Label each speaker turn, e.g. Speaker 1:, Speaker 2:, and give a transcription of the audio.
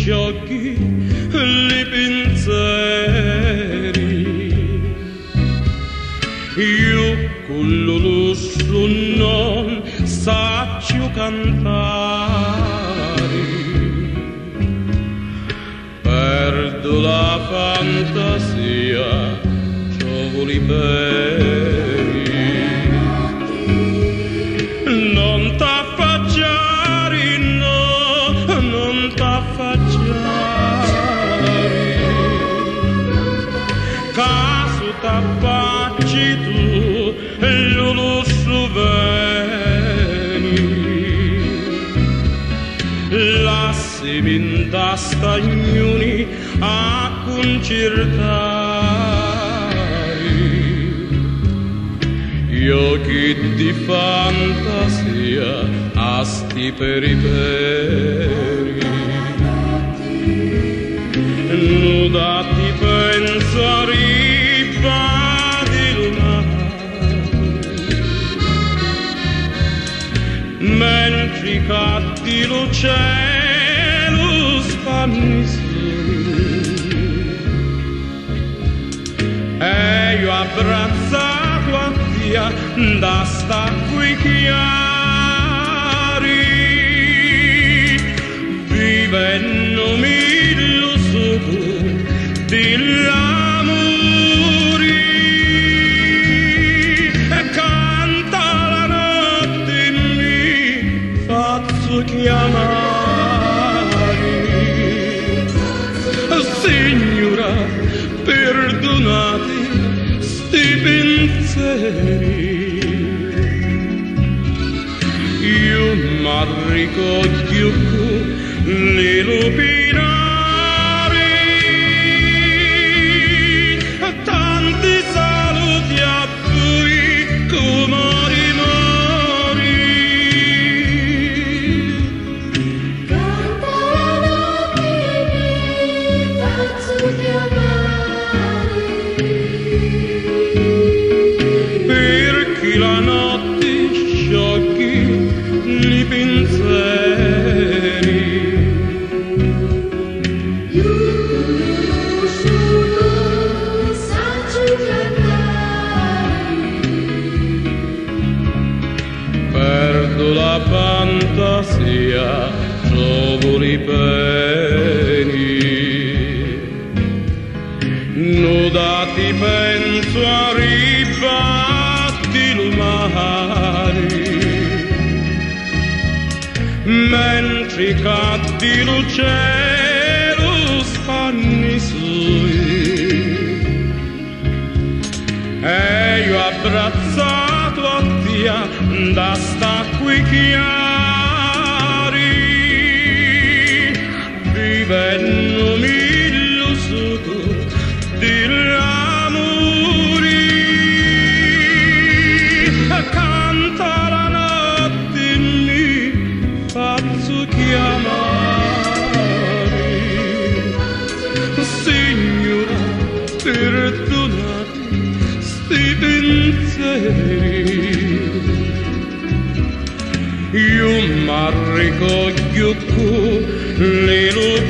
Speaker 1: sciocchi li pensieri. Io con lo lusso non saccio cantare, perdo la fantasia, trovo liberi. Non t'affacciare, no, non t'affacciare, caso t'affacci tu, lo soveni. Lassimi in stagnoni a concertare, io che di fantasia a sti periperi. Nudati penso a riva del mare, mentre catti lo cielo spannisce, e io abbracciato a via da sta qui chiari, vivendomi lo sugo dell'amore, e canta la notte e mi faccio chiamare. Signora, perdonate sti pensieri, io m'arricoglio nello binari. Tanti saluti a voi comori mori.
Speaker 2: Canta la notte e mi faccio chiamare,
Speaker 1: perché la notte sciocchi li pensieri.
Speaker 2: io sono saccio cantare,
Speaker 1: Perdo la fantasia, trovo i peni. Nudati penso a ribatti il mare, mentre catti lo cielo spanni sui, e io abbracciato a via da sta qui chiari, vivendomi lo sugo dell'amore. Canta la notte e mi faccio chiamare. Signora, perdonate sti pensieri, io m'arricoglio nello